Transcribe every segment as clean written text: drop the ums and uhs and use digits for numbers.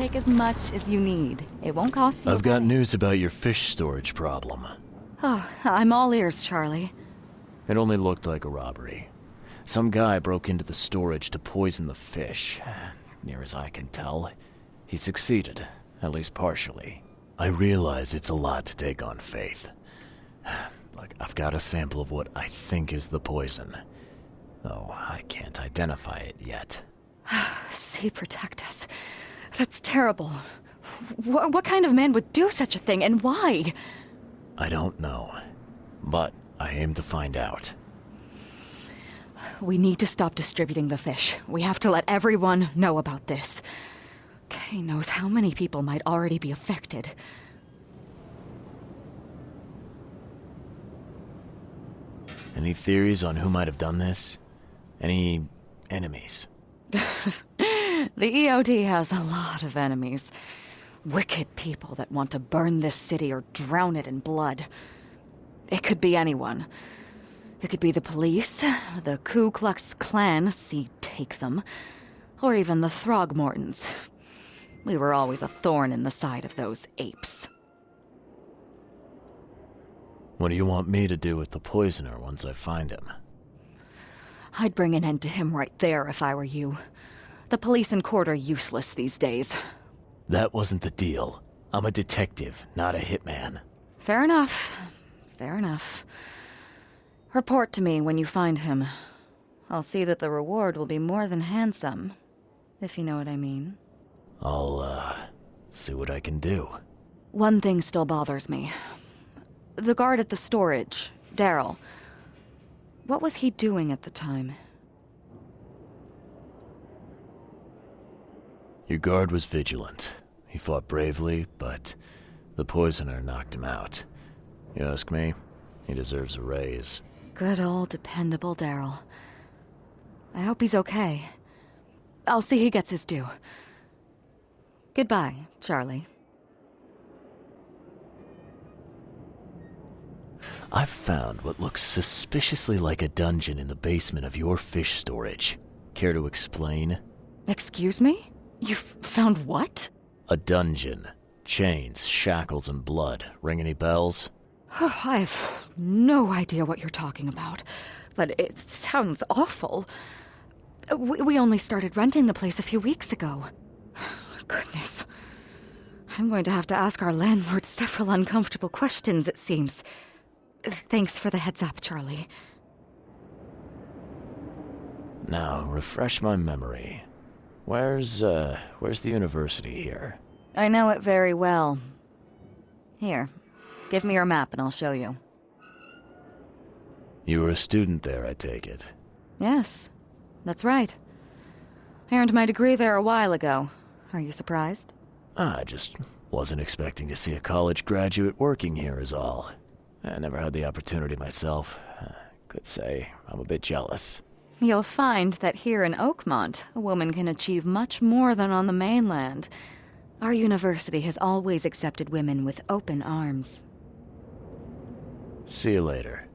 take as much as you need. It won't cost you. I've got news about your fish storage problem. Oh, I'm all ears, Charlie. It only looked like a robbery. Some guy broke into the storage to poison the fish. Near as I can tell, he succeeded, at least partially. I realize it's a lot to take on faith. Look, I've got a sample of what I think is the poison. Though I can't identify it yet. See, protect us. That's terrible. What kind of man would do such a thing, and why? I don't know, but I aim to find out. We need to stop distributing the fish. We have to let everyone know about this. Kay knows how many people might already be affected. Any theories on who might have done this? Any enemies? The EOD has a lot of enemies. Wicked people that want to burn this city or drown it in blood. It could be anyone. It could be the police, the Ku Klux Klan, see take them, or even the Throgmortons. We were always a thorn in the side of those apes. What do you want me to do with the poisoner once I find him? I'd bring an end to him right there if I were you. The police and court are useless these days. That wasn't the deal. I'm a detective, not a hitman. Fair enough. Fair enough. Report to me when you find him. I'll see that the reward will be more than handsome, if you know what I mean. I'll, see what I can do. One thing still bothers me. The guard at the storage, Daryl. What was he doing at the time? Your guard was vigilant. He fought bravely, but the poisoner knocked him out. You ask me, he deserves a raise. Good old dependable Daryl. I hope he's okay. I'll see he gets his due. Goodbye, Charlie. I've found what looks suspiciously like a dungeon in the basement of your fish storage. Care to explain? Excuse me? You've found what? A dungeon. Chains, shackles, and blood. Ring any bells? I have no idea what you're talking about, but it sounds awful. We only started renting the place a few weeks ago. Goodness. I'm going to have to ask our landlord several uncomfortable questions, it seems. Thanks for the heads up, Charlie. Now, refresh my memory. Where's the university here? I know it very well. Here, give me your map and I'll show you. You were a student there, I take it. Yes, that's right. I earned my degree there a while ago. Are you surprised? I just wasn't expecting to see a college graduate working here is all. I never had the opportunity myself. Could say I'm a bit jealous. You'll find that here in Oakmont, a woman can achieve much more than on the mainland. Our university has always accepted women with open arms. See you later.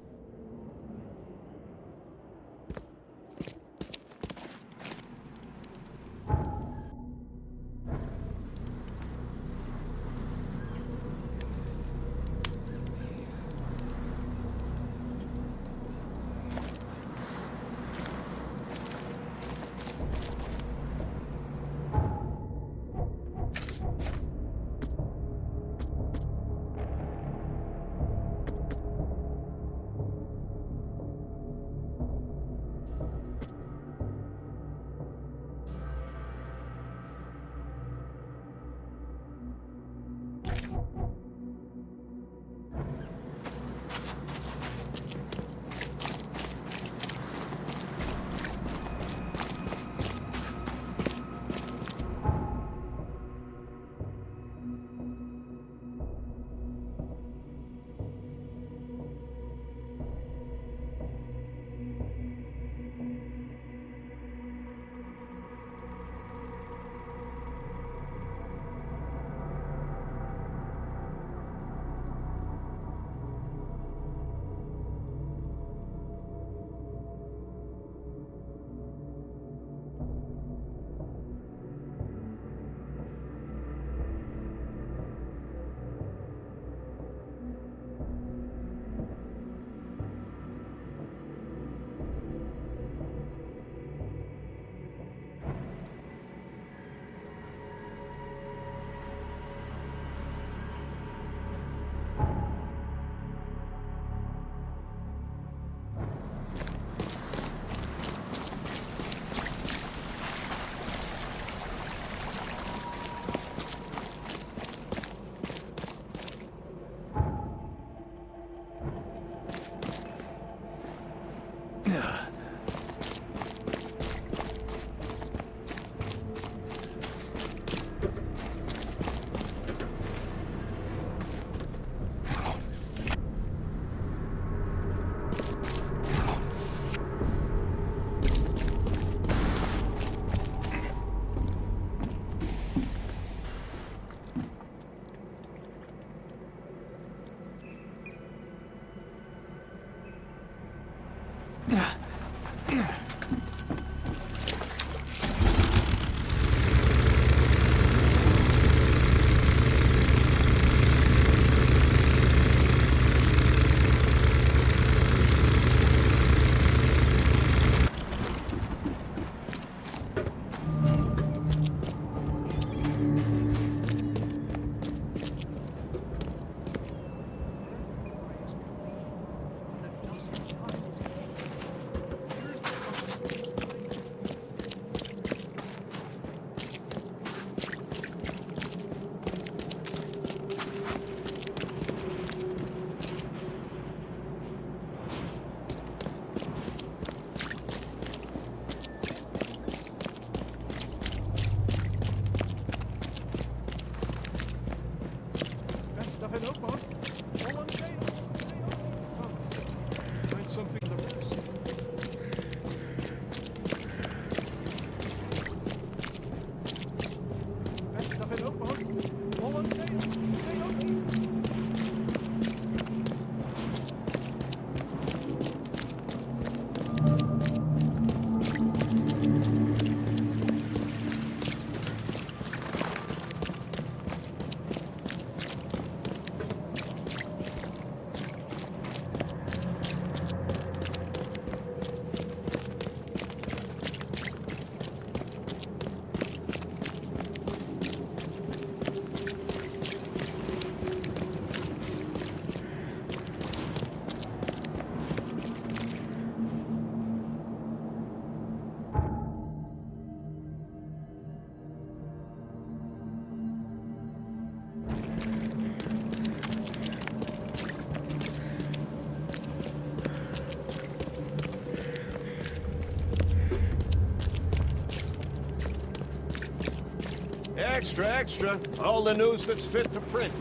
Extra, extra. All the news that's fit to print.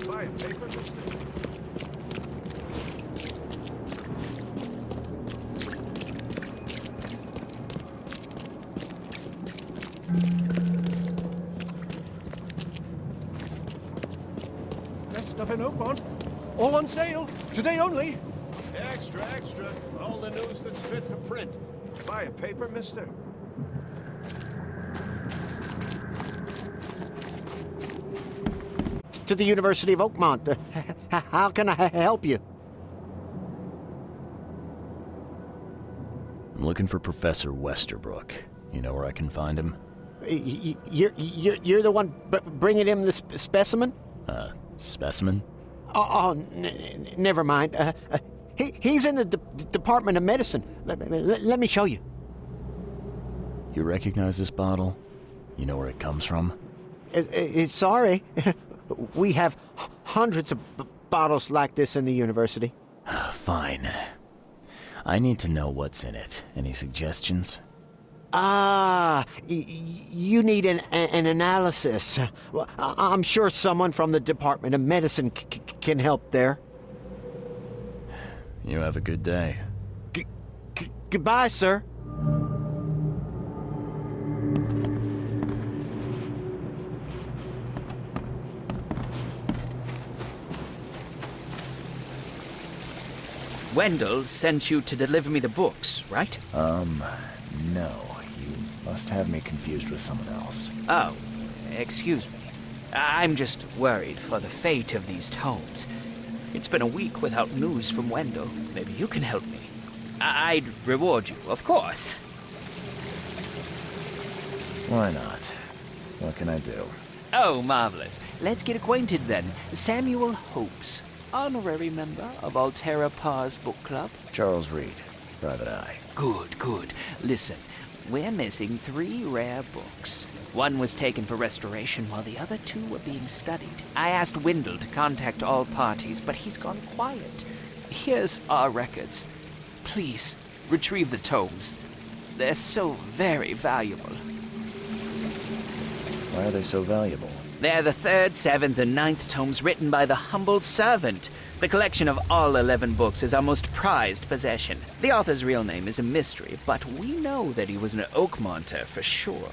Buy a paper, mister? Best stuff in Oakmont. All on sale. Today only. Extra, extra. All the news that's fit to print. Buy a paper, mister? To the University of Oakmont. How can I help you? I'm looking for Professor Westerbrook. You know where I can find him? You're the one bringing him the specimen? Specimen? Never mind. He's in the Department of Medicine. Let me show you. You recognize this bottle? You know where it comes from? Sorry. We have hundreds of bottles like this in the university. Fine. I need to know what's in it. Any suggestions? You need an analysis. Well, I'm sure someone from the Department of Medicine can help there. You have a good day. Goodbye, sir. Wendell sent you to deliver me the books, right? No. You must have me confused with someone else. Oh, excuse me. I'm just worried for the fate of these tomes. It's been a week without news from Wendell. Maybe you can help me. I'd reward you, of course. Why not? What can I do? Oh, marvelous. Let's get acquainted then. Samuel Hopes, honorary member of Altera Par's book club. Charles Reed, Private Eye. Good, good. Listen, we're missing 3 rare books. One was taken for restoration while the other 2 were being studied. I asked Wendell to contact all parties, but he's gone quiet. Here's our records. Please, retrieve the tomes. They're so very valuable. Why are they so valuable? They're the 3rd, 7th, and 9th tomes written by the humble servant. The collection of all 11 books is our most prized possession. The author's real name is a mystery, but we know that he was an Oakmonter for sure.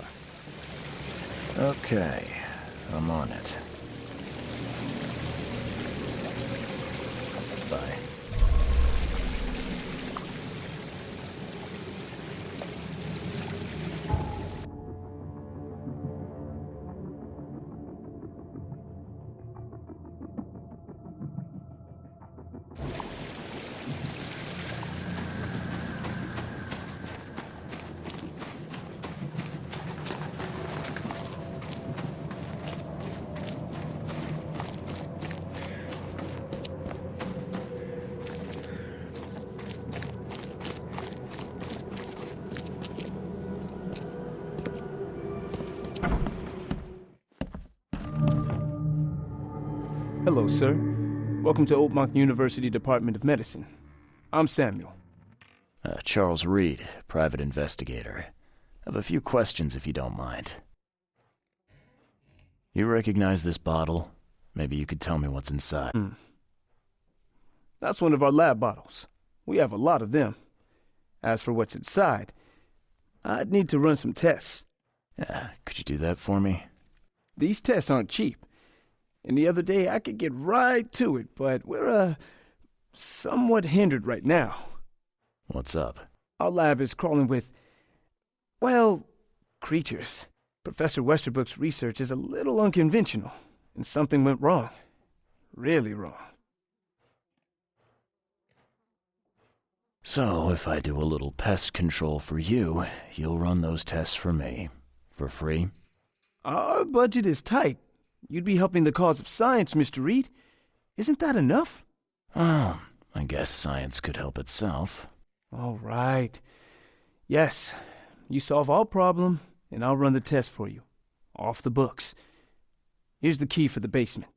Okay, I'm on it. Bye. Hello, sir. Welcome to Oakmont University Department of Medicine. I'm Samuel. Charles Reed, private investigator. I have a few questions if you don't mind. You recognize this bottle? Maybe you could tell me what's inside. That's one of our lab bottles. We have a lot of them. As for what's inside, I'd need to run some tests. Yeah, could you do that for me? These tests aren't cheap. And the other day I could get right to it, but we're, somewhat hindered right now. What's up? Our lab is crawling with, well, creatures. Professor Westerbrook's research is a little unconventional, and something went wrong. Really wrong. So, if I do a little pest control for you, you'll run those tests for me. For free? Our budget is tight. You'd be helping the cause of science, Mr. Reed. Isn't that enough? Oh, I guess science could help itself. All right. Yes, you solve our problem, and I'll run the test for you. Off the books. Here's the key for the basement.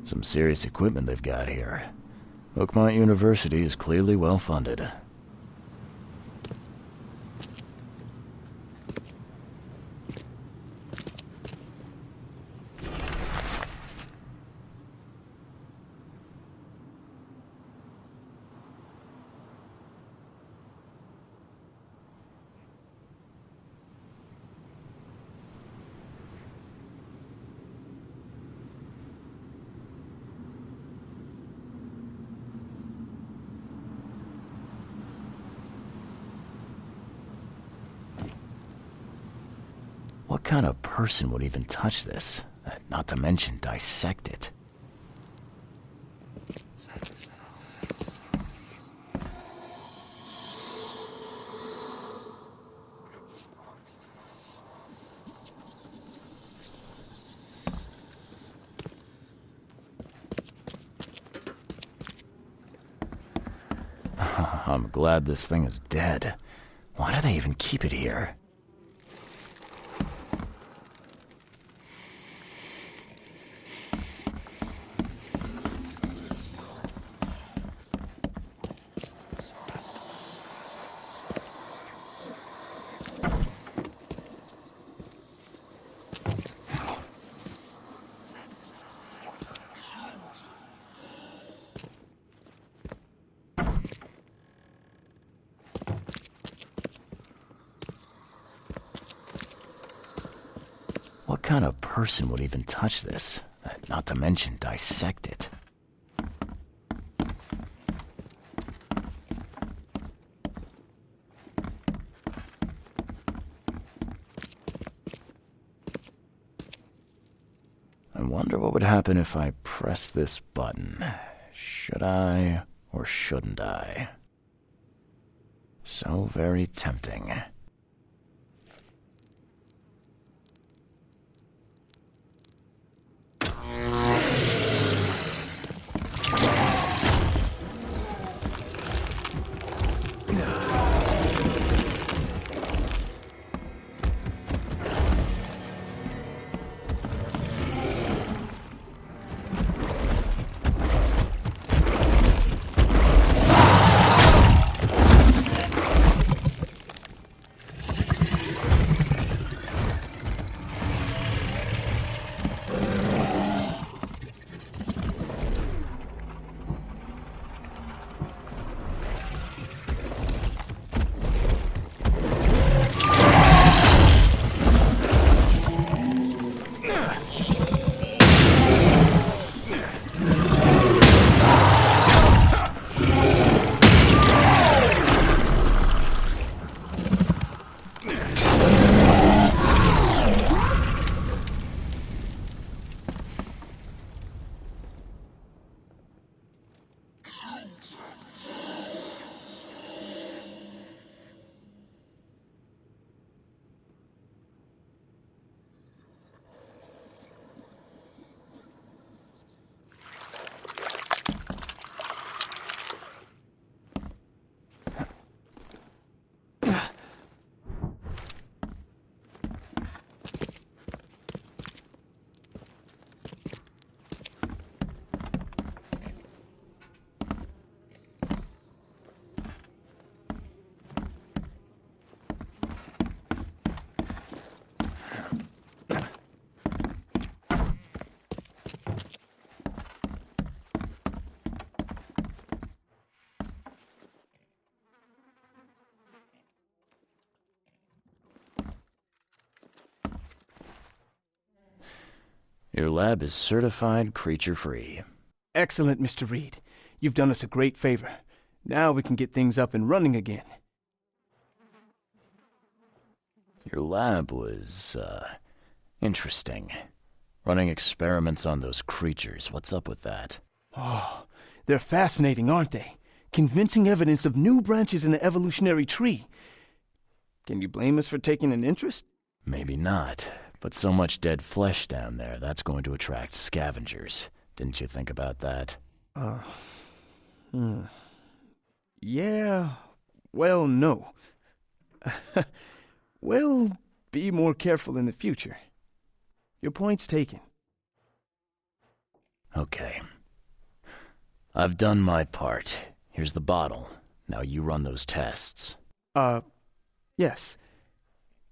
Some serious equipment they've got here. Oakmont University is clearly well funded. What kind of person would even touch this? Not to mention dissect it. I'm glad this thing is dead. Why do they even keep it here? What kind of person would even touch this? Not to mention dissect it. I wonder what would happen if I press this button. Should I or shouldn't I? So very tempting. Your lab is certified creature-free. Excellent, Mr. Reed. You've done us a great favor. Now we can get things up and running again. Your lab was, interesting. Running experiments on those creatures. What's up with that? Oh, they're fascinating, aren't they? Convincing evidence of new branches in the evolutionary tree. Can you blame us for taking an interest? Maybe not. But so much dead flesh down there, that's going to attract scavengers. Didn't you think about that? Yeah, well, no. We'll be more careful in the future. Your point's taken. Okay. I've done my part. Here's the bottle. Now you run those tests. Yes.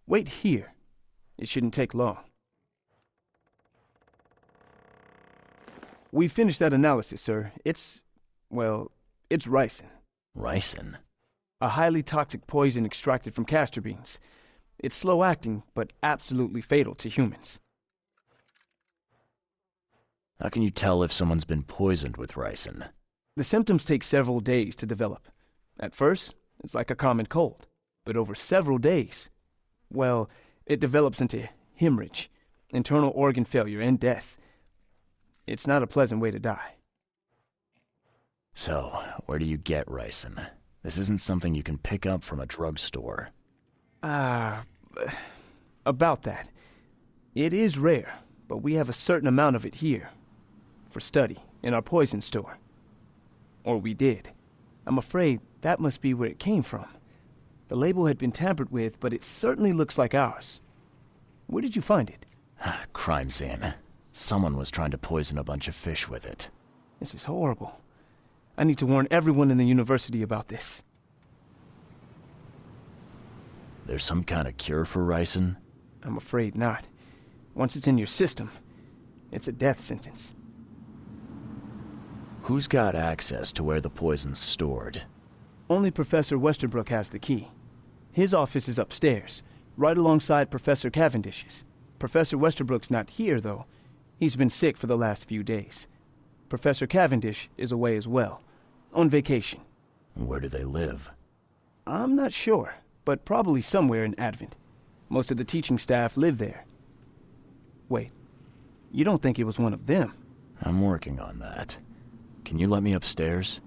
Wait here. It shouldn't take long. We finished that analysis, sir. It's ricin. Ricin? A highly toxic poison extracted from castor beans. It's slow-acting, but absolutely fatal to humans. How can you tell if someone's been poisoned with ricin? The symptoms take several days to develop. At first, it's like a common cold. But over several days, well, it develops into hemorrhage, internal organ failure, and death. It's not a pleasant way to die. So, where do you get ricin? This isn't something you can pick up from a drugstore. About that. It is rare, but we have a certain amount of it here. For study, in our poison store. Or we did. I'm afraid that must be where it came from. The label had been tampered with, but it certainly looks like ours. Where did you find it? Crime scene. Someone was trying to poison a bunch of fish with it. This is horrible. I need to warn everyone in the university about this. There's some kind of cure for ricin? I'm afraid not. Once it's in your system, it's a death sentence. Who's got access to where the poison's stored? Only Professor Westerbrook has the key. His office is upstairs, right alongside Professor Cavendish's. Professor Westerbrook's not here, though. He's been sick for the last few days. Professor Cavendish is away as well, on vacation. Where do they live? I'm not sure, but probably somewhere in Advent. Most of the teaching staff live there. Wait, you don't think it was one of them? I'm working on that. Can you let me upstairs?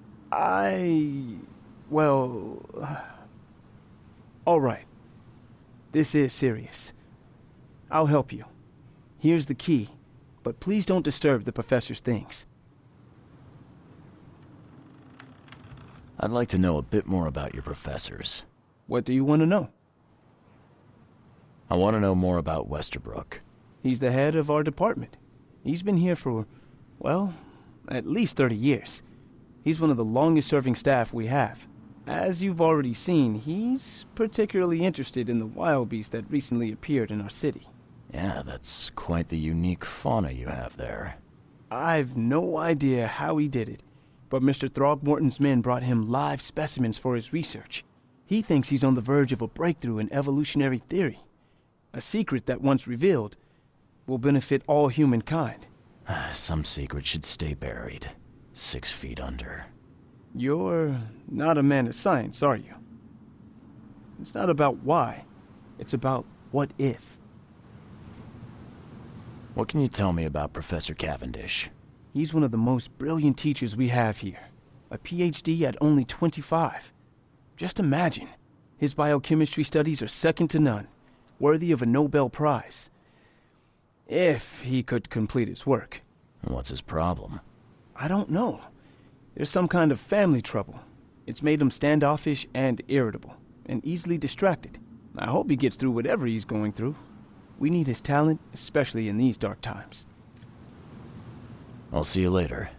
Well... all right. This is serious. I'll help you. Here's the key, but please don't disturb the professor's things. I'd like to know a bit more about your professors. What do you want to know? I want to know more about Westerbrook. He's the head of our department. He's been here for, well, at least 30 years. He's one of the longest-serving staff we have. As you've already seen, he's particularly interested in the wild beast that recently appeared in our city. Yeah, that's quite the unique fauna you have there. I've no idea how he did it, but Mr. Throgmorton's men brought him live specimens for his research. He thinks he's on the verge of a breakthrough in evolutionary theory. A secret that, once revealed, will benefit all humankind. Some secret should stay buried, 6 feet under. You're not a man of science, are you? It's not about why. It's about what if. What can you tell me about Professor Cavendish? He's one of the most brilliant teachers we have here. A PhD at only 25. Just imagine. His biochemistry studies are second to none, worthy of a Nobel Prize. If he could complete his work. What's his problem? I don't know. There's some kind of family trouble. It's made him standoffish and irritable, and easily distracted. I hope he gets through whatever he's going through. We need his talent, especially in these dark times. I'll see you later.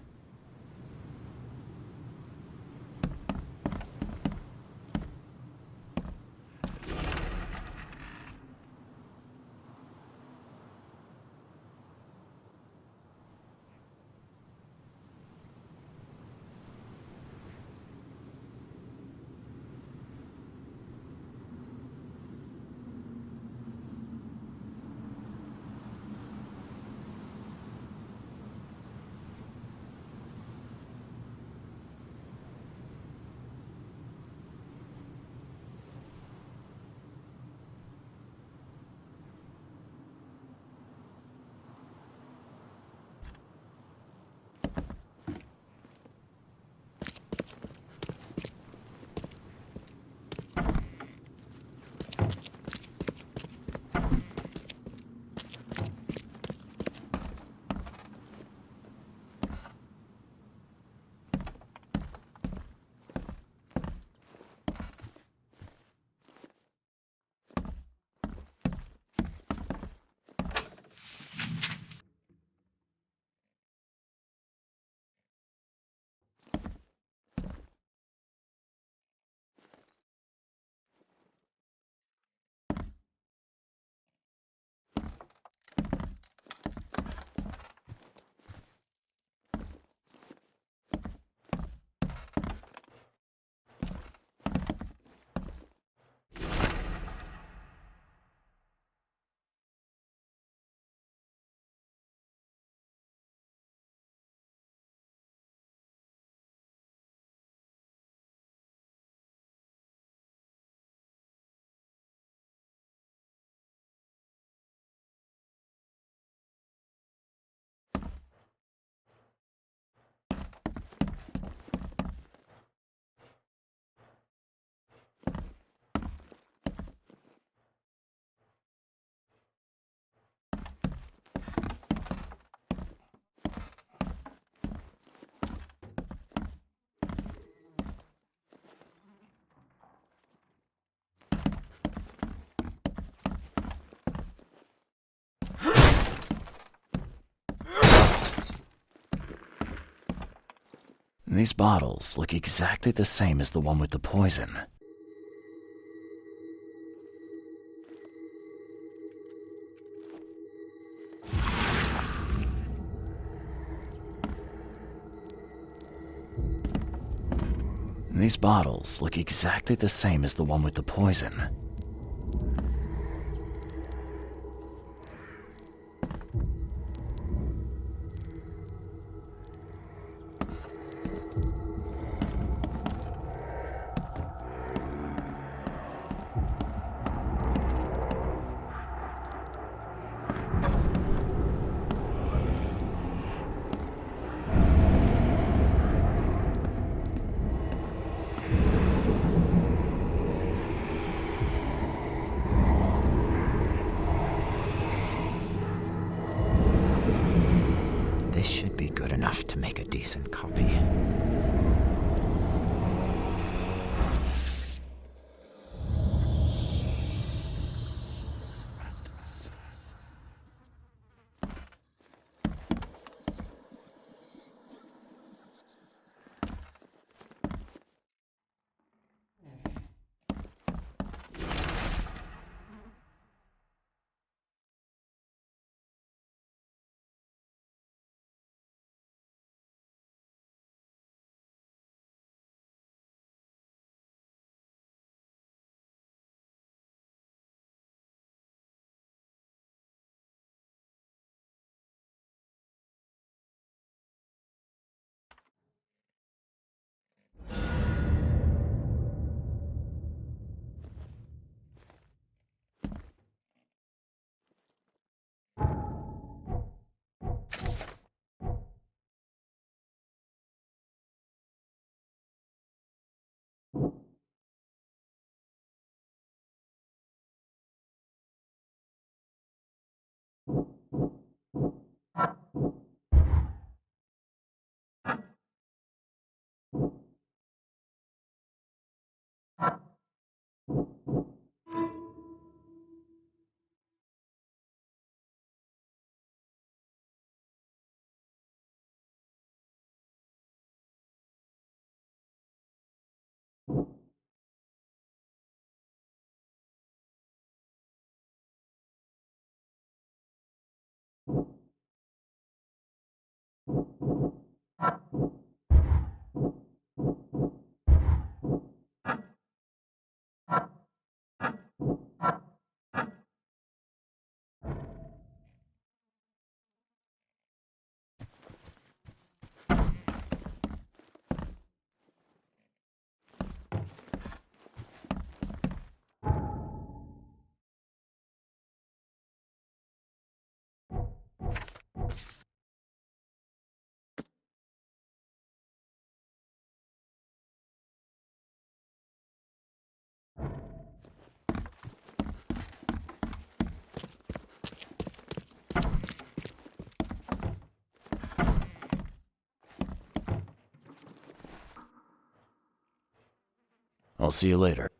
These bottles look exactly the same as the one with the poison. These bottles look exactly the same as the one with the poison. This should be good enough to make a decent copy. I'll see you later.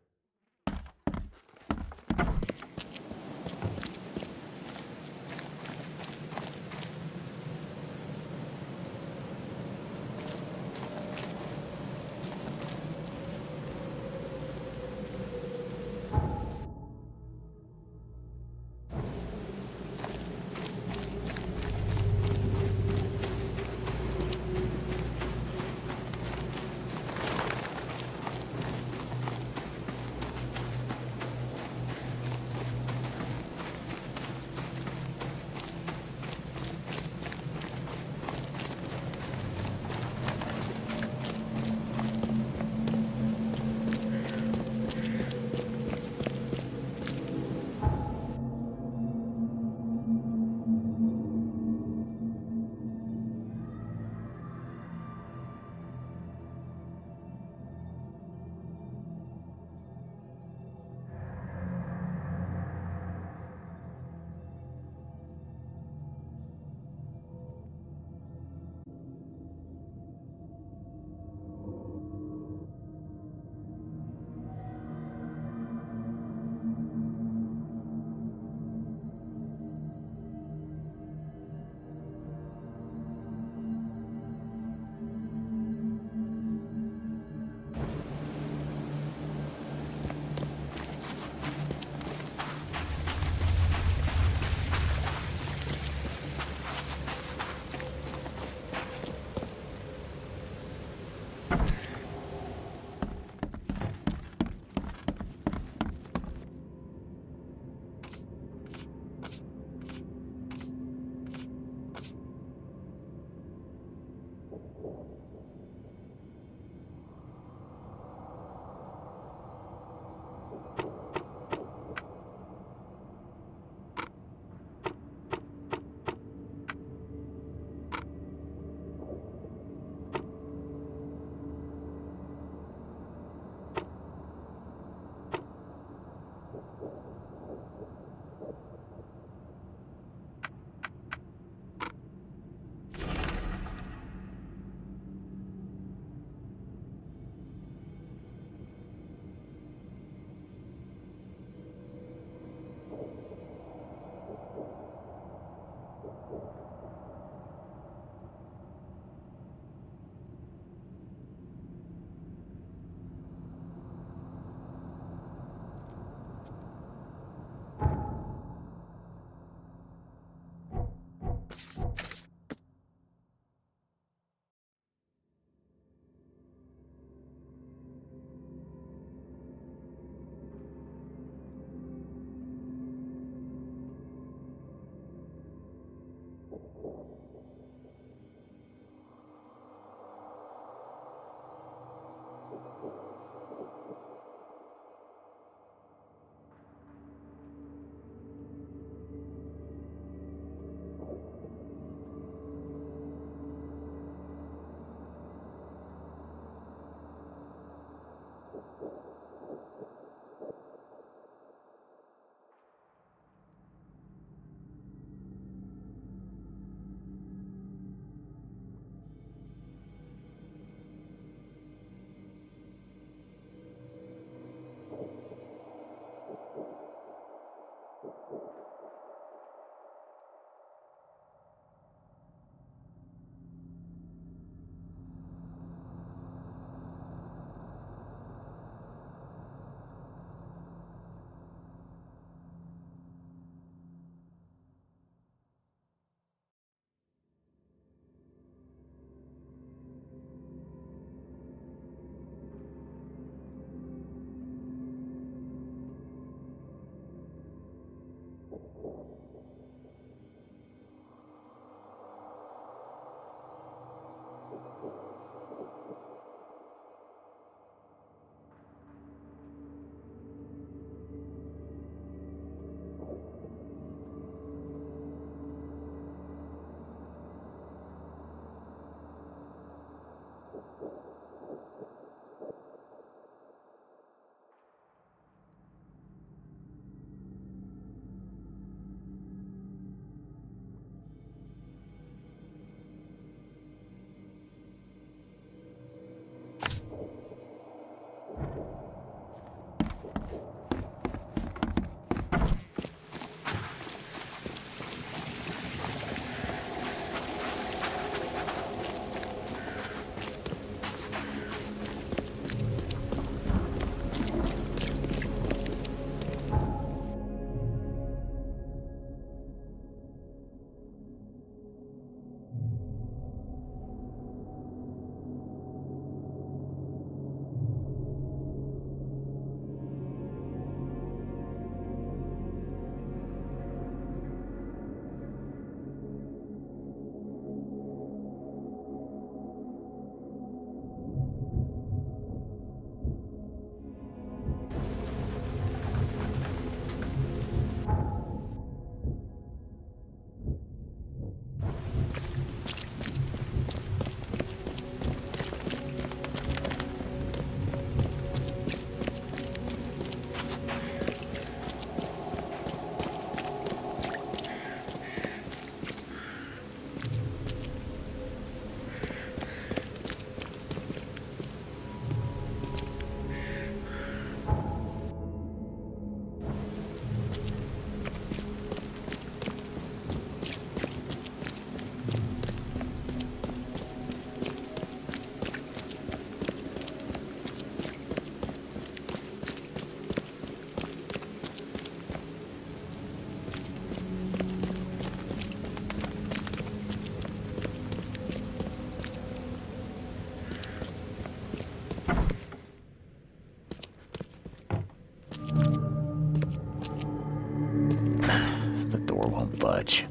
budge.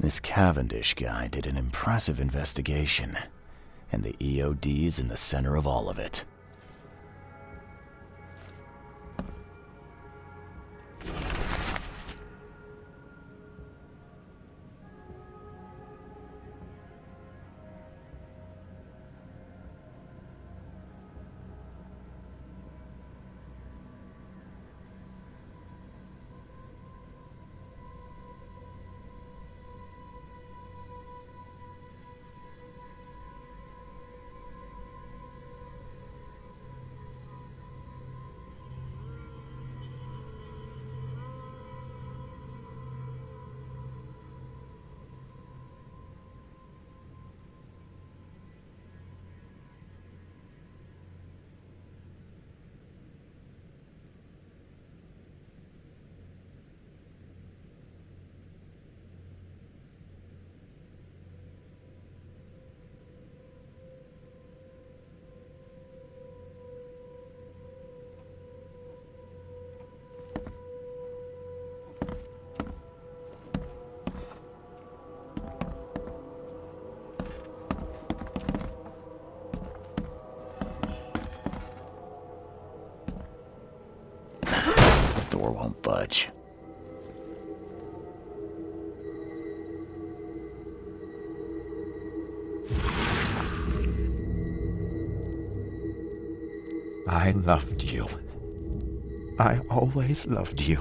This Cavendish guy did an impressive investigation, and the EOD's in the center of all of it. The door won't budge. I loved you. I always loved you.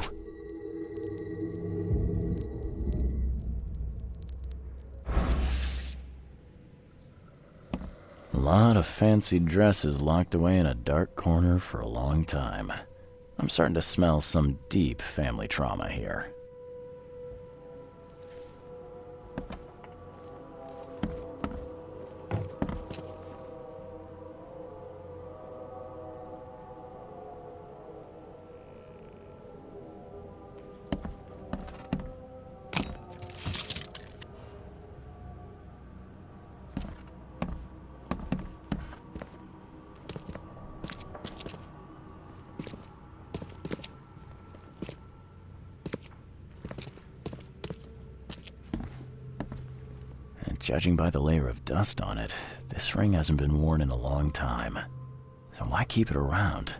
A lot of fancy dresses locked away in a dark corner for a long time. I'm starting to smell some deep family trauma here. Judging by the layer of dust on it, this ring hasn't been worn in a long time. So why keep it around?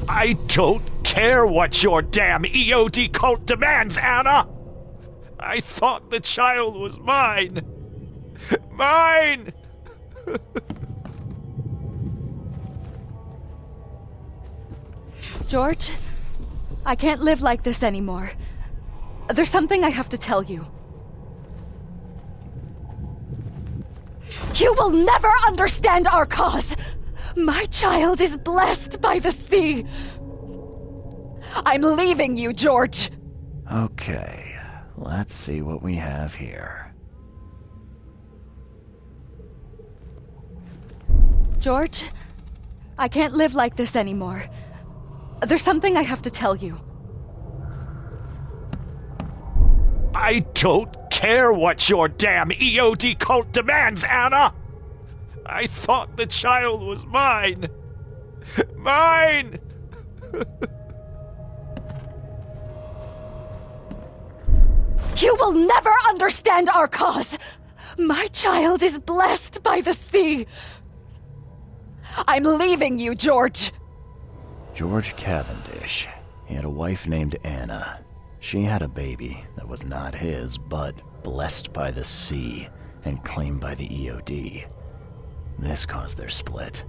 I don't care what your damn EOD cult demands, Anna! I thought the child was mine! Mine! George, I can't live like this anymore. There's something I have to tell you. You will never understand our cause! My child is blessed by the sea! I'm leaving you, George! Okay, let's see what we have here. George, I can't live like this anymore. There's something I have to tell you. I don't care what your damn EOD cult demands, Anna! I thought the child was mine! Mine! You will never understand our cause! My child is blessed by the sea! I'm leaving you, George! George Cavendish. He had a wife named Anna. She had a baby that was not his, but blessed by the sea and claimed by the EOD. This caused their split.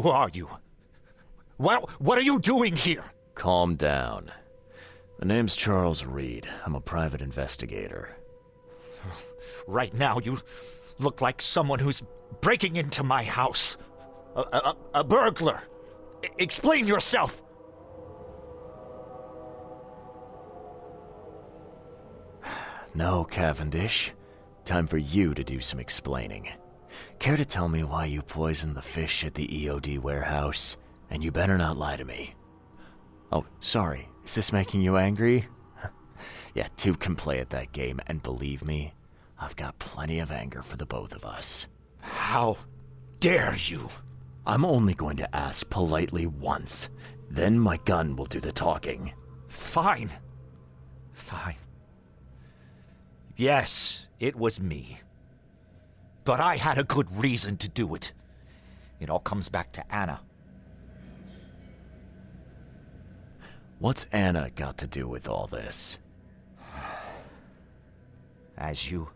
Who are you? What are you doing here? Calm down. My name's Charles Reed. I'm a private investigator. Right now, you look like someone who's breaking into my house. A burglar. Explain yourself. No, Cavendish. Time for you to do some explaining. Care to tell me why you poisoned the fish at the EOD warehouse? And you better not lie to me. Oh, sorry. Is this making you angry? Yeah, two can play at that game, and believe me, I've got plenty of anger for the both of us. How dare you? I'm only going to ask politely once. Then my gun will do the talking. Fine. Fine. Yes, it was me. But I had a good reason to do it. It all comes back to Anna. What's Anna got to do with all this? As you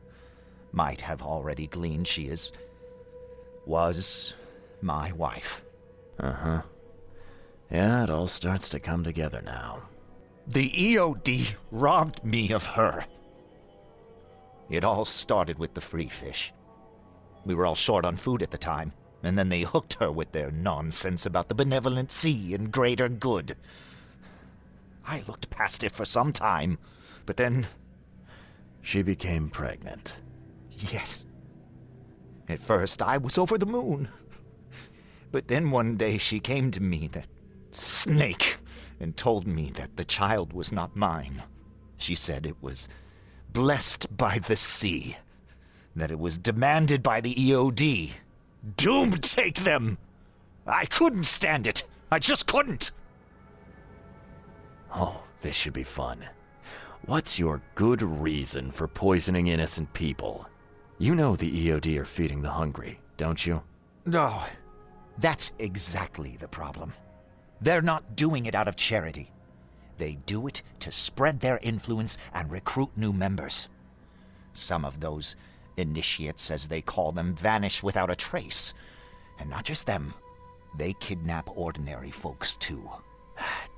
might have already gleaned, she was my wife. Uh-huh. Yeah, it all starts to come together now. The EOD robbed me of her. It all started with the free fish. We were all short on food at the time, and then they hooked her with their nonsense about the benevolent sea and greater good. I looked past it for some time, but then... She became pregnant. Yes. At first, I was over the moon. But then one day she came to me, that snake, and told me that the child was not mine. She said it was blessed by the sea, that it was demanded by the EOD. Doomed take them! I couldn't stand it. I just couldn't. Oh, this should be fun. What's your good reason for poisoning innocent people? You know the EOD are feeding the hungry, don't you? No, that's exactly the problem. They're not doing it out of charity. They do it to spread their influence and recruit new members. Some of those initiates, as they call them, vanish without a trace. And not just them. They kidnap ordinary folks, too.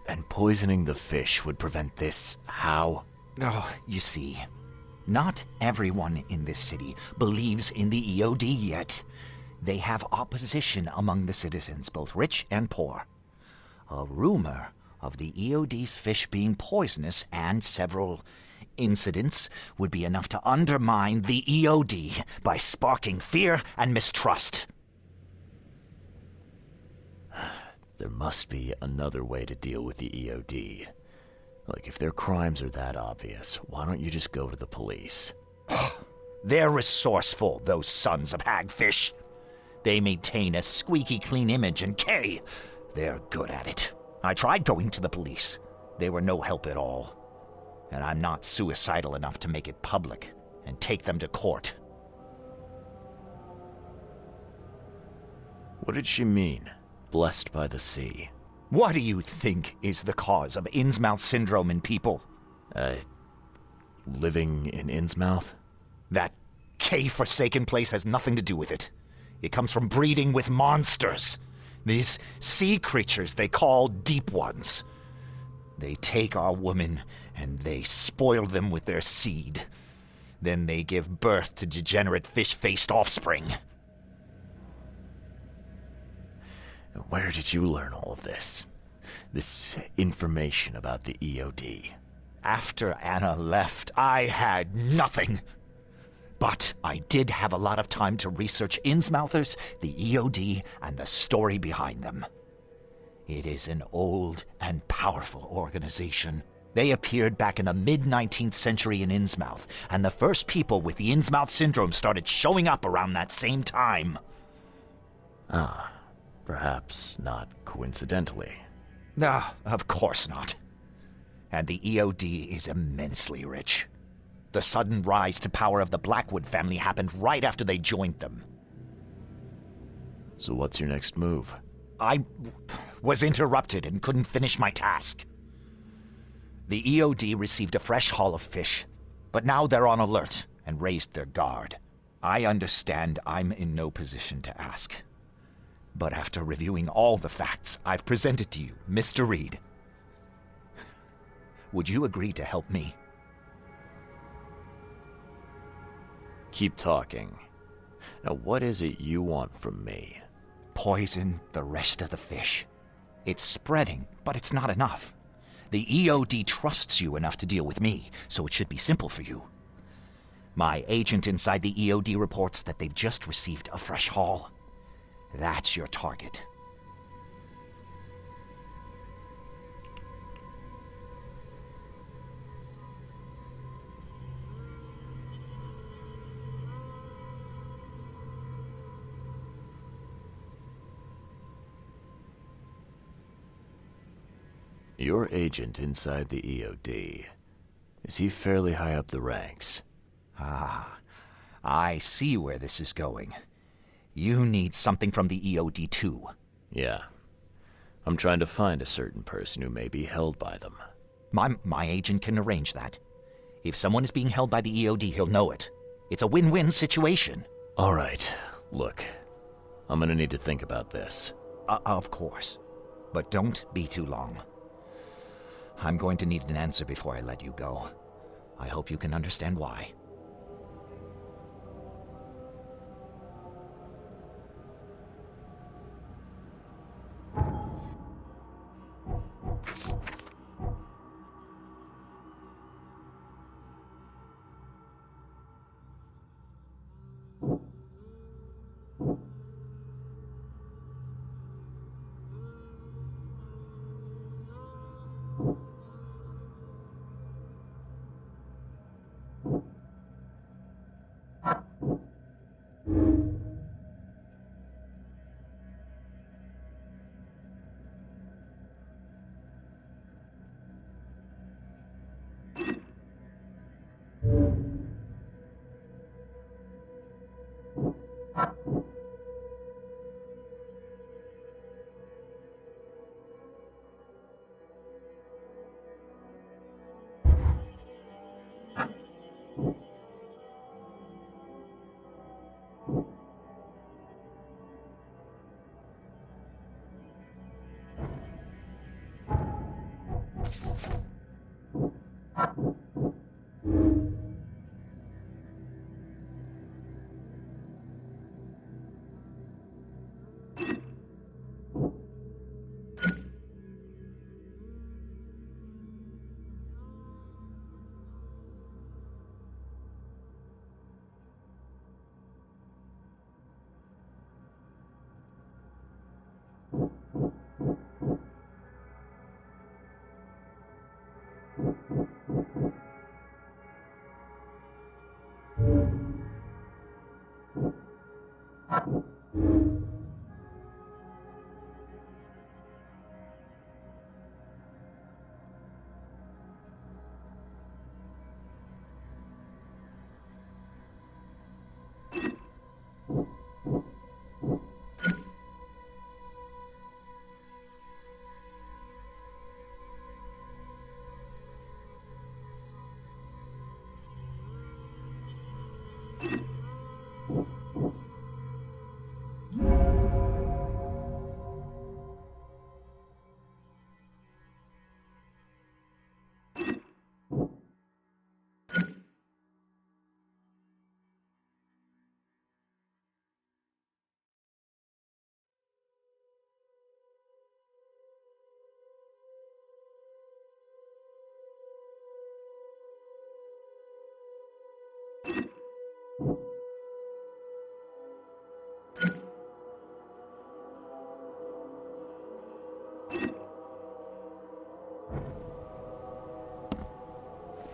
And poisoning the fish would prevent this. How? Oh, you see, not everyone in this city believes in the EOD yet. They have opposition among the citizens, both rich and poor. A rumor of the EOD's fish being poisonous and several incidents would be enough to undermine the EOD by sparking fear and mistrust. There must be another way to deal with the EOD. Like, if their crimes are that obvious, why don't you just go to the police? They're resourceful, those sons of hagfish. They maintain a squeaky clean image, and they're good at it. I tried going to the police. They were no help at all. And I'm not suicidal enough to make it public and take them to court. What did she mean? Blessed by the sea. What do you think is the cause of Innsmouth syndrome in people? Living in Innsmouth? That K-forsaken place has nothing to do with it. It comes from breeding with monsters. These sea creatures they call Deep Ones. They take our women and they spoil them with their seed. Then they give birth to degenerate fish-faced offspring. Where did you learn all of this? This information about the EOD? After Anna left, I had nothing. But I did have a lot of time to research Innsmouthers, the EOD, and the story behind them. It is an old and powerful organization. They appeared back in the mid-19th century in Innsmouth, and the first people with the Innsmouth syndrome started showing up around that same time. Ah, perhaps not coincidentally. No, of course not. And the EOD is immensely rich. The sudden rise to power of the Blackwood family happened right after they joined them. So what's your next move? I was interrupted and couldn't finish my task. The EOD received a fresh haul of fish, but now they're on alert and raised their guard. I understand I'm in no position to ask. But after reviewing all the facts I've presented to you, Mr. Reed, would you agree to help me? Keep talking. Now, what is it you want from me? Poison the rest of the fish. It's spreading, but it's not enough. The EOD trusts you enough to deal with me, so it should be simple for you. My agent inside the EOD reports that they've just received a fresh haul. That's your target. Your agent inside the EOD. Is he fairly high up the ranks? Ah, I see where this is going. You need something from the EOD too. Yeah. I'm trying to find a certain person who may be held by them. My agent can arrange that. If someone is being held by the EOD, he'll know it. It's a win-win situation. All right. Look, I'm gonna need to think about this. Of course. But don't be too long. I'm going to need an answer before I let you go. I hope you can understand why.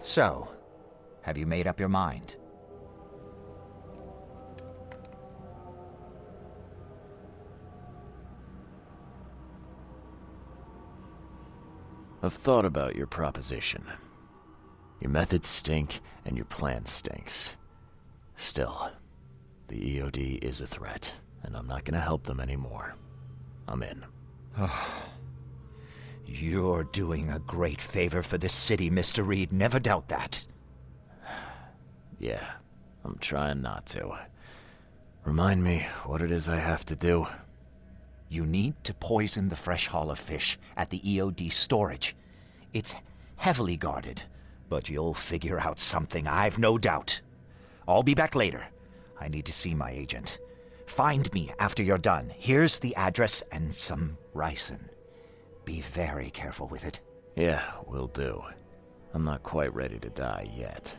So, have you made up your mind? I've thought about your proposition. Your methods stink, and your plan stinks. Still, the EOD is a threat, and I'm not gonna help them anymore. I'm in. You're doing a great favor for this city, Mr. Reed. Never doubt that. Yeah, I'm trying not to. Remind me what it is I have to do. You need to poison the fresh haul of fish at the EOD storage. It's heavily guarded, but you'll figure out something, I've no doubt. I'll be back later. I need to see my agent. Find me after you're done. Here's the address and some ricin. Be very careful with it. Yeah, will do. I'm not quite ready to die yet.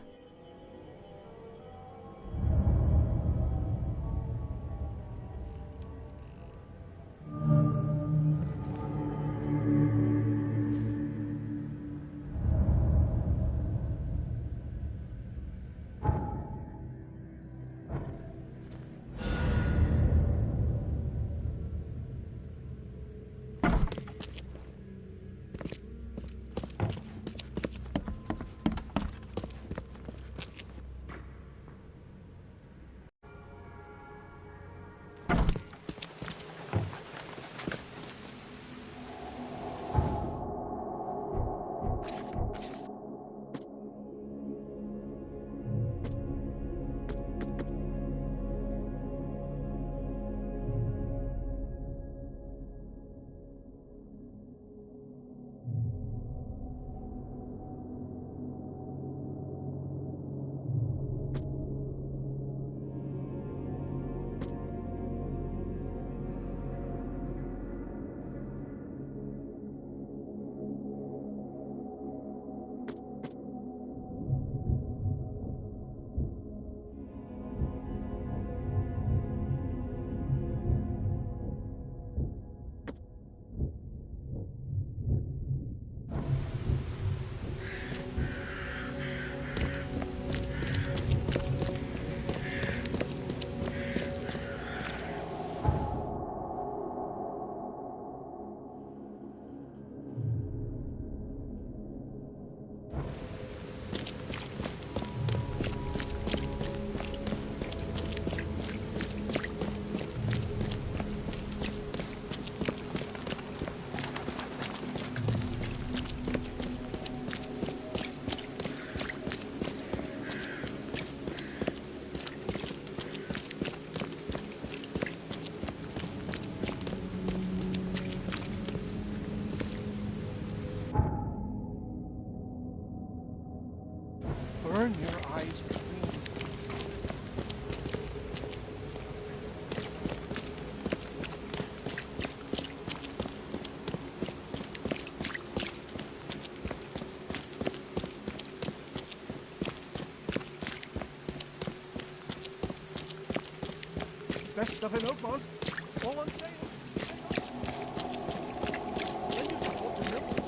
Burn your eyes clean. Best stuff in Oakmont. All on sale. When you support the milk.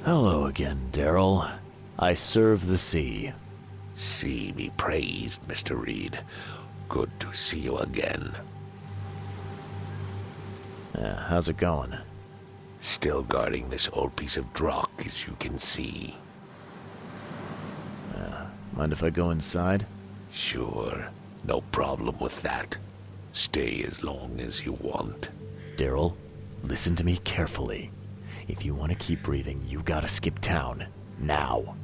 Hello again, Daryl. I serve the sea. Sea be praised, Mr. Reed. Good to see you again. How's it going? Still guarding this old piece of rock, as you can see. Mind if I go inside? Sure, no problem with that. Stay as long as you want. Daryl, listen to me carefully. If you want to keep breathing, you gotta skip town. Now.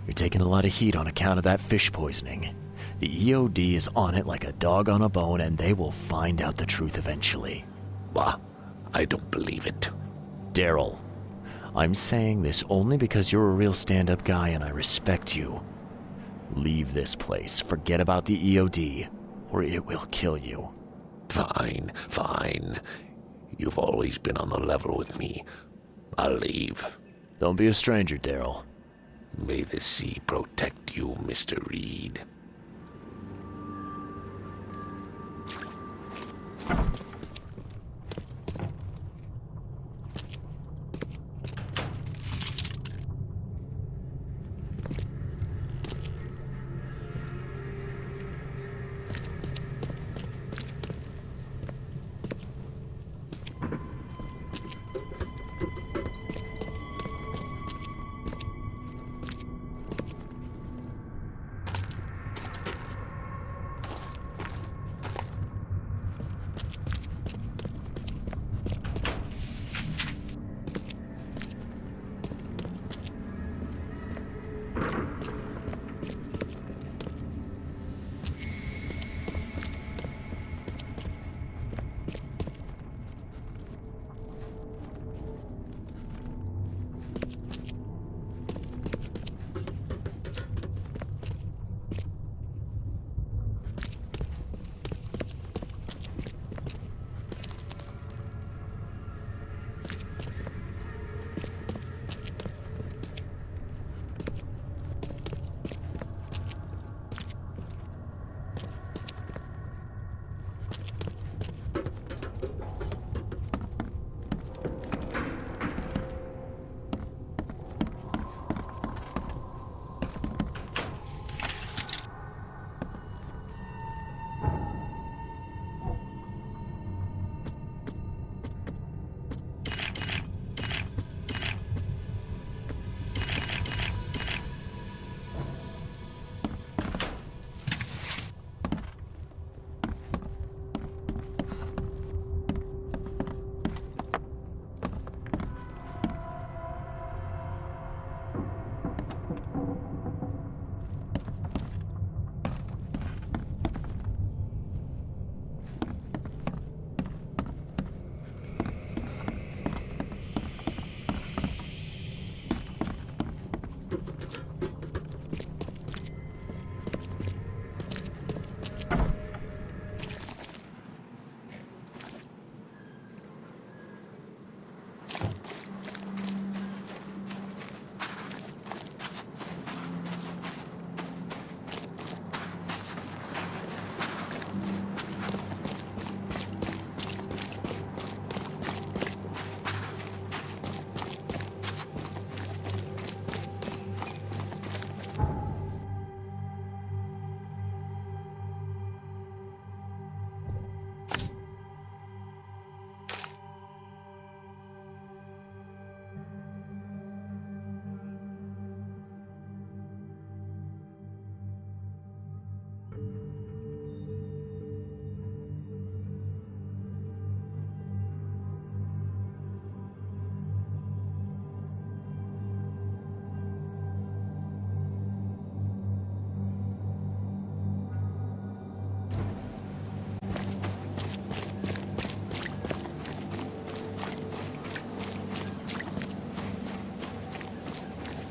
You're taking a lot of heat on account of that fish poisoning. The EOD is on it like a dog on a bone, and they will find out the truth eventually. Bah, I don't believe it. Daryl, I'm saying this only because you're a real stand-up guy and I respect you. Leave this place, forget about the EOD, or it will kill you. Fine, fine. You've always been on the level with me. I'll leave. Don't be a stranger, Daryl. May the sea protect you, Mr. Reed.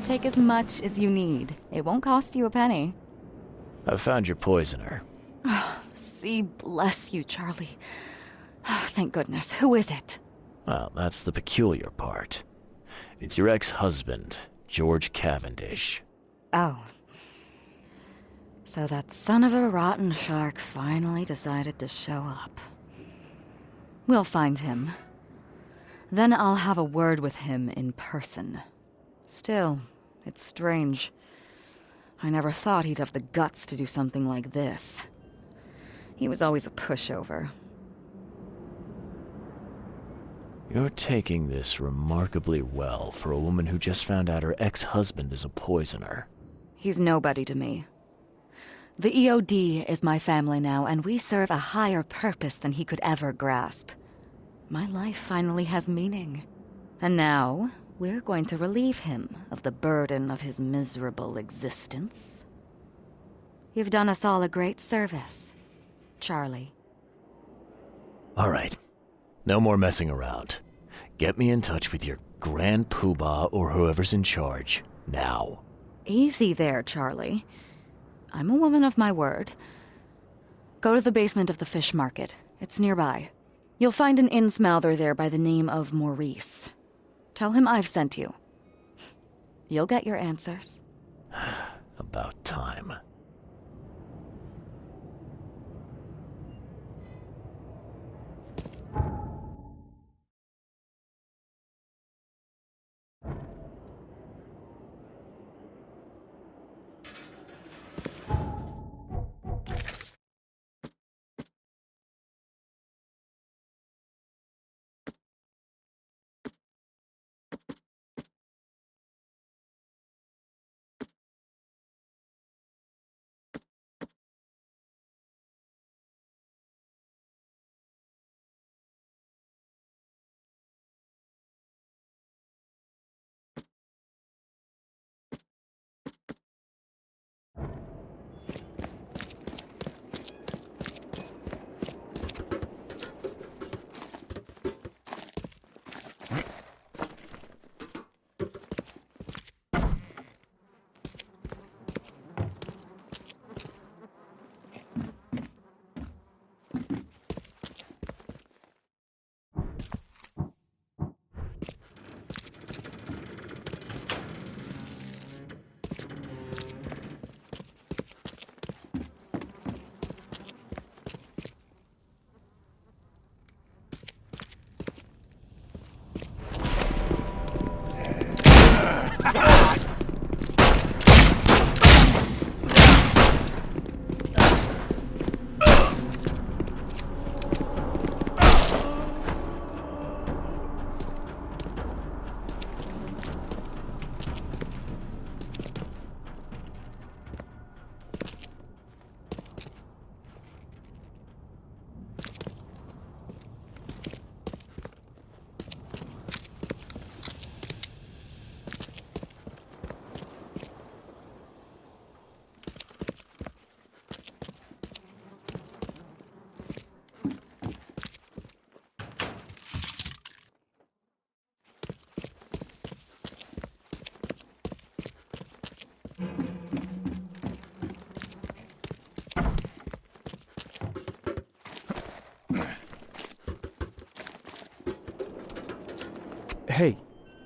Take as much as you need. It won't cost you a penny. I found your poisoner. See, bless you, Charlie. Thank goodness. Who is it? Well, that's the peculiar part. It's your ex-husband, George Cavendish. Oh. So that son of a rotten shark finally decided to show up. We'll find him. Then I'll have a word with him in person. Still, it's strange. I never thought he'd have the guts to do something like this. He was always a pushover. You're taking this remarkably well for a woman who just found out her ex-husband is a poisoner. He's nobody to me. The EOD is my family now, and we serve a higher purpose than he could ever grasp. My life finally has meaning. And now, we're going to relieve him of the burden of his miserable existence. You've done us all a great service, Charlie. All right. No more messing around. Get me in touch with your Grand Poobah or whoever's in charge, now. Easy there, Charlie. I'm a woman of my word. Go to the basement of the fish market. It's nearby. You'll find an innsmouther there by the name of Maurice. Tell him I've sent you. You'll get your answers. About time.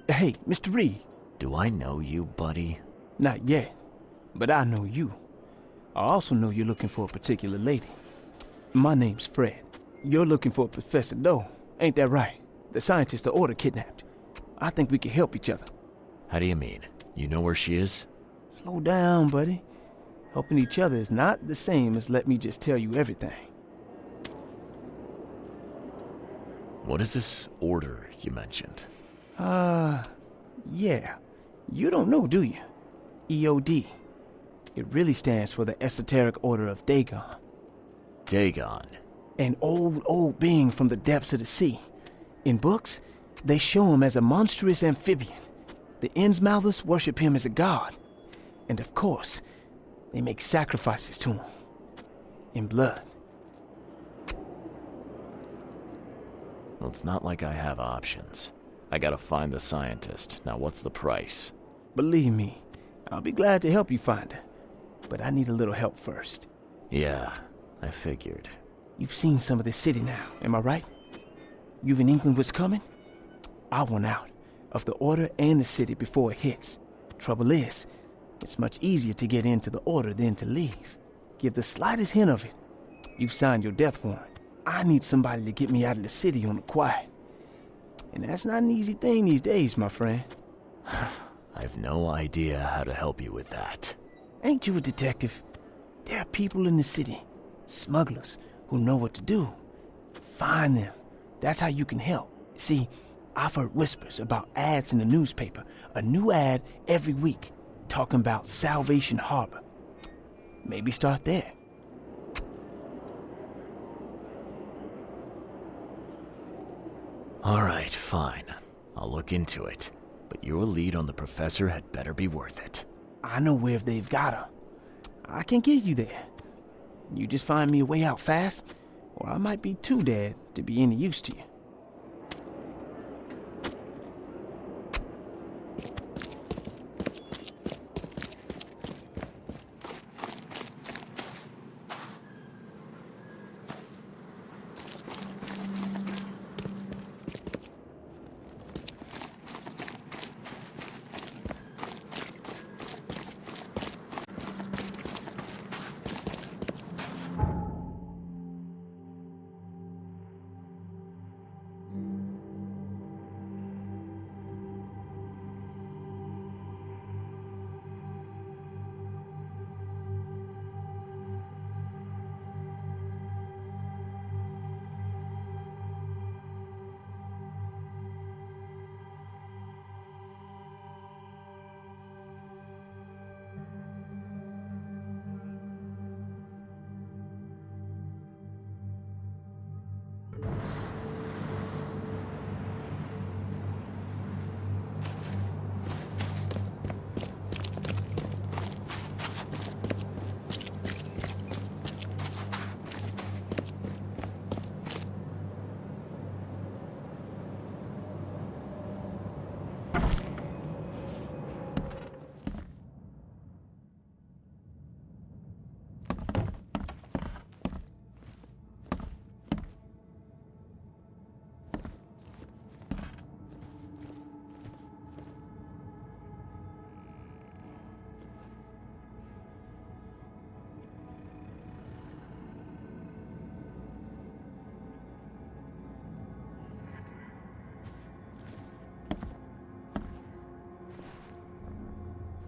Hey, Mr. Reed. Do I know you, buddy? Not yet, but I know you. I also know you're looking for a particular lady. My name's Fred. You're looking for Professor Doe, ain't that right? The scientist the Order kidnapped. I think we can help each other. How do you mean? You know where she is? Slow down, buddy. Helping each other is not the same as let me just tell you everything. What is this order you mentioned? Yeah. You don't know, do you? EOD. It really stands for the Esoteric Order of Dagon. Dagon? An old being from the depths of the sea. In books, they show him as a monstrous amphibian. The Innsmouthers worship him as a god. And of course, they make sacrifices to him. In blood. Well, it's not like I have options. I gotta find the scientist. Now, what's the price? Believe me, I'll be glad to help you find her. But I need a little help first. Yeah, I figured. You've seen some of this city now, am I right? You've in England what's coming? I want out of the Order and the city before it hits. Trouble is, it's much easier to get into the Order than to leave. Give the slightest hint of it, you've signed your death warrant. I need somebody to get me out of the city on the quiet. And that's not an easy thing these days, my friend. I've no idea how to help you with that. Ain't you a detective? There are people in the city, smugglers, who know what to do. Find them. That's how you can help. See, I've heard whispers about ads in the newspaper. A new ad every week, talking about Salvation Harbor. Maybe start there. All right, fine. I'll look into it. But your lead on the professor had better be worth it. I know where they've got her. I can get you there. You just find me a way out fast, or I might be too dead to be any use to you.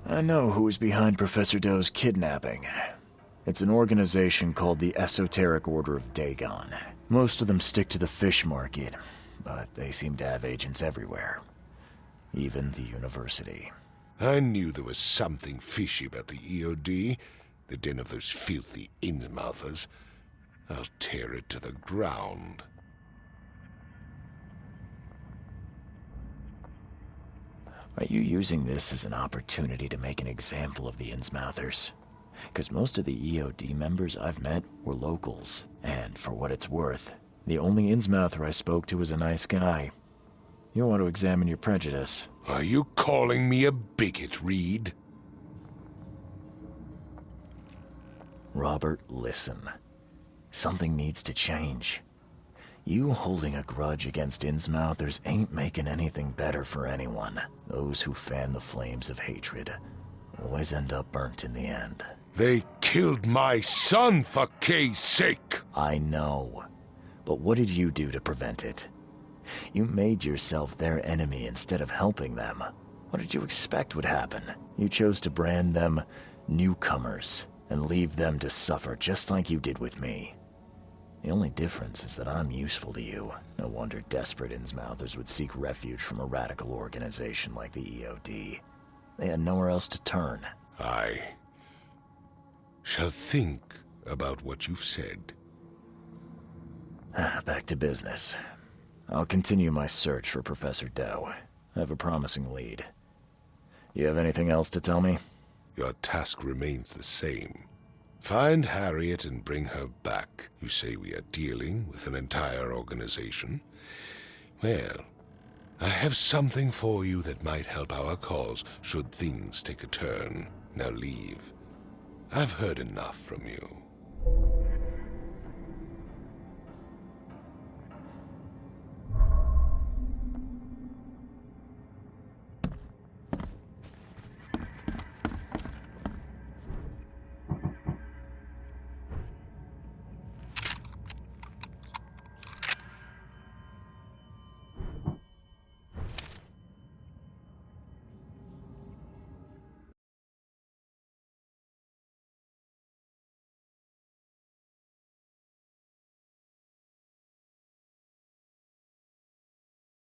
I know who's behind Professor Doe's kidnapping. It's an organization called the Esoteric Order of Dagon. Most of them stick to the fish market, but they seem to have agents everywhere. Even the university. I knew there was something fishy about the EOD, the den of those filthy Innsmouthers. I'll tear it to the ground. Are you using this as an opportunity to make an example of the Innsmouthers? Because most of the EOD members I've met were locals, and for what it's worth, the only Innsmouther I spoke to was a nice guy. You'll want to examine your prejudice. Are you calling me a bigot, Reed? Robert, listen. Something needs to change. You holding a grudge against Innsmouthers ain't making anything better for anyone. Those who fan the flames of hatred always end up burnt in the end. They killed my son, for Kay's sake! I know. But what did you do to prevent it? You made yourself their enemy instead of helping them. What did you expect would happen? You chose to brand them newcomers and leave them to suffer just like you did with me. The only difference is that I'm useful to you. No wonder desperate Innsmouthers would seek refuge from a radical organization like the EOD. They had nowhere else to turn. I shall think about what you've said. Back to business. I'll continue my search for Professor Doe. I have a promising lead. You have anything else to tell me? Your task remains the same. Find Harriet and bring her back. You say we are dealing with an entire organization? Well, I have something for you that might help our cause should things take a turn. Now leave. I've heard enough from you.